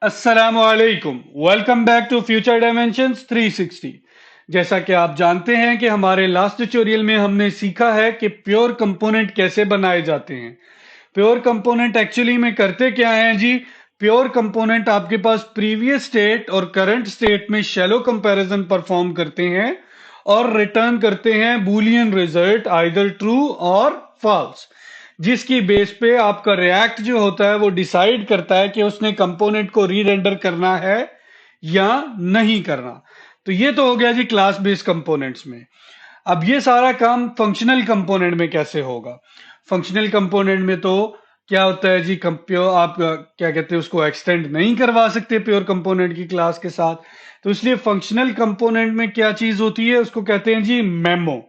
अस्सलामुअलैकुम। Welcome back to Future Dimensions 360। जैसा कि आप जानते हैं कि हमारे लास्ट ट्यूटोरियल में हमने सीखा है कि प्योर कंपोनेंट कैसे बनाए जाते हैं। प्योर कंपोनेंट एक्चुअली में करते क्या हैं जी। प्योर कंपोनेंट आपके पास प्रीवियस स्टेट और करंट स्टेट में शैलो कंपैरिजन परफॉर्म करते हैं और रिटर्न करते हैं बूलियन रिजल्ट आइदर ट्रू और फॉल्स, जिसकी बेस पे आपका रिएक्ट जो होता है वो डिसाइड करता है कि उसने कंपोनेंट को री रेंडर करना है या नहीं करना। तो ये तो हो गया जी क्लास बेस्ड कंपोनेंट्स में। अब ये सारा काम फंक्शनल कंपोनेंट में कैसे होगा। फंक्शनल कंपोनेंट में तो क्या होता है जी, प्योर आप क्या कहते हैं उसको एक्सटेंड नहीं करवा सकते प्योर कंपोनेंट की क्लास के साथ। तो इसलिए फंक्शनल कंपोनेंट में क्या चीज होती है उसको कहते हैं जी मेमो।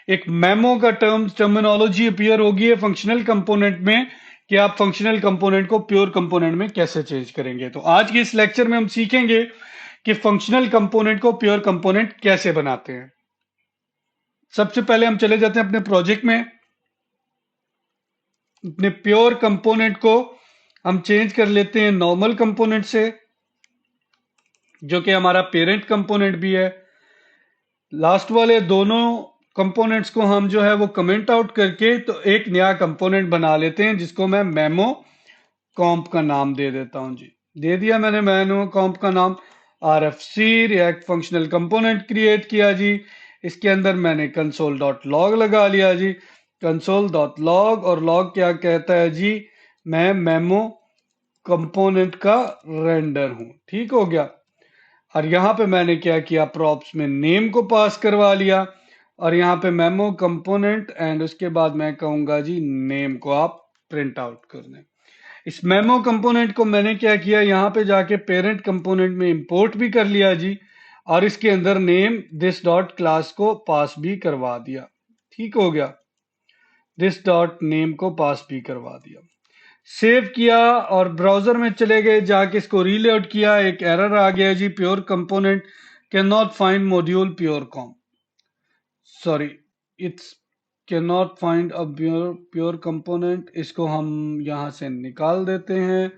एक मेमो का टर्मिनोलॉजी अपीयर होगी है फंक्शनल कंपोनेंट में कि आप फंक्शनल कंपोनेंट को प्योर कंपोनेंट में कैसे चेंज करेंगे। तो आज के इस लेक्चर में हम सीखेंगे कि फंक्शनल कंपोनेंट को प्योर कंपोनेंट कैसे बनाते हैं। सबसे पहले हम चले जाते हैं अपने प्रोजेक्ट में। अपने प्योर कंपोनेंट को हम चेंज कर लेते हैं नॉर्मल कंपोनेंट से, जो कि हमारा पेरेंट कंपोनेंट भी है। लास्ट वाले दोनों कंपोनेंट्स को हम जो है वो कमेंट आउट करके तो एक नया कंपोनेंट बना लेते हैं जिसको मैं मेमो कॉम्प का नाम दे देता हूं जी। दे दिया मैंने मेमो कॉम्प का नाम। RFC react functional component create किया जी। इसके अंदर मैंने कंसोल डॉट लॉग लगा लिया जी। कंसोल डॉट लॉग और लॉग क्या कहता है जी, मैं मेमो कंपोनेंट का रेंडर हूं। ठीक हो गया। और यहां पे मैंने क्या किया, प्रॉप्स में नेम को पास करवा लिया और यहाँ पे मेमो कंपोनेंट एंड उसके बाद मैं कहूंगा जी नेम को आप प्रिंट आउट कर दें। इस मेमो कंपोनेंट को मैंने क्या किया, यहाँ पे जाके पेरेंट कंपोनेंट में इंपोर्ट भी कर लिया जी और इसके अंदर नेम दिस डॉट क्लास को पास भी करवा दिया। ठीक हो गया। दिस डॉट नेम को पास भी करवा दिया। सेव किया और ब्राउजर में चले गए, जाके इसको रीलोड किया। एक एरर आ गया जी, pure component can not find module pure com, sorry it's can not find a pure component. इसको हम यहां से निकाल देते हैं,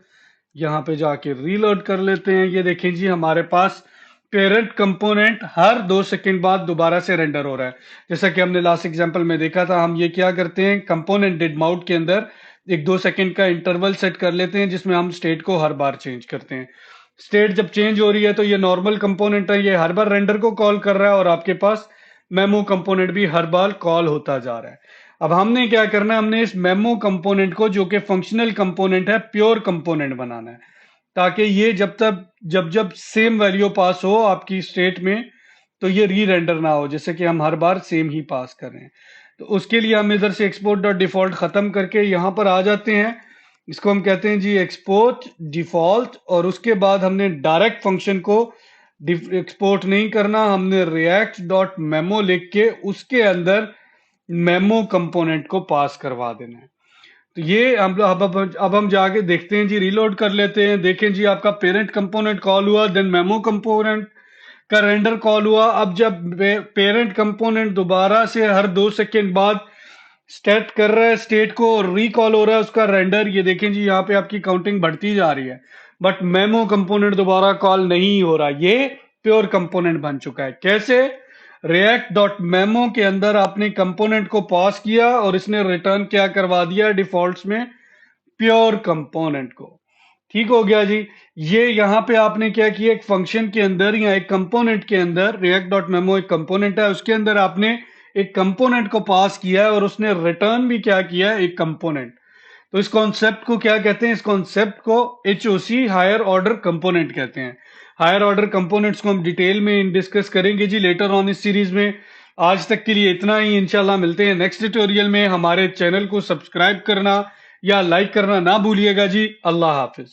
यहाँ पे जाके रीलोड कर लेते हैं। ये देखें जी हमारे पास पेरेंट कंपोनेंट हर 2 सेकंड बाद दोबारा से रेंडर हो रहा है। जैसा कि हमने लास्ट एग्जांपल में देखा था, हम ये क्या करते हैं, कंपोनेंट डिड माउट के अंदर एक 2 सेकंड का इंटरवल सेट कर लेते हैं जिसमें हम स्टेट को हर बार चेंज करते हैं। स्टेट जब चेंज हो रही है तो ये नॉर्मल कंपोनेंट है, ये हर बार रेंडर को कॉल कर रहा है और आपके पास मेमो कंपोनेंट भी हर बार कॉल होता जा रहा है। अब हमने क्या करना है, हमने इस मेमो कंपोनेंट को जो कि फंक्शनल कंपोनेंट है प्योर कंपोनेंट बनाना है, ताकि ये जब तक जब जब सेम वैल्यू पास हो आपकी स्टेट में तो ये री रेंडर ना हो, जैसे कि हम हर बार सेम ही पास कर रहे हैं। तो उसके लिए हम इधर से एक्सपोर्ट डॉट डिफॉल्ट खत्म करके यहां पर आ जाते हैं। इसको हम कहते हैं जी एक्सपोर्ट डिफॉल्ट, और उसके बाद हमने डायरेक्ट फंक्शन को एक्सपोर्ट नहीं करना, हमने रिएक्ट डॉट मेमो लिख के उसके अंदर मेमो कंपोनेंट को पास करवा देना है। तो ये हम लोग अब हम जाके देखते हैं जी, रीलोड कर लेते हैं। देखें जी आपका पेरेंट कंपोनेंट कॉल हुआ, देन मेमो कंपोनेंट का रेंडर कॉल हुआ। अब जब पेरेंट कंपोनेंट दोबारा से हर 2 सेकंड बाद स्टेट कर रहा है स्टेट को और रिकॉल हो रहा है उसका रेंडर, ये देखें जी यहाँ पे आपकी काउंटिंग बढ़ती जा रही है, बट मेमो कंपोनेंट दोबारा कॉल नहीं हो रहा। ये प्योर कंपोनेंट बन चुका है। कैसे, रिएक्ट डॉट मेमो के अंदर आपने कंपोनेंट को पास किया और इसने रिटर्न क्या करवा दिया डिफॉल्ट्स में, प्योर कंपोनेंट को। ठीक हो गया जी। ये यहां पे आपने क्या किया, एक फंक्शन के अंदर या एक कंपोनेंट के अंदर, रिएक्ट डॉट मेमो एक कंपोनेंट है, उसके अंदर आपने एक कंपोनेंट को पास किया है और उसने रिटर्न भी क्या किया है, एक कंपोनेंट। तो इस कॉन्सेप्ट को क्या कहते हैं, इस कॉन्सेप्ट को HOC हायर ऑर्डर कंपोनेंट कहते हैं। हायर ऑर्डर कंपोनेंट्स को हम डिटेल में डिस्कस करेंगे जी लेटर ऑन इस सीरीज में। आज तक के लिए इतना ही, इंशाल्लाह मिलते हैं नेक्स्ट ट्यूटोरियल में। हमारे चैनल को सब्सक्राइब करना या लाइक करना ना भूलिएगा जी। अल्लाह हाफिज।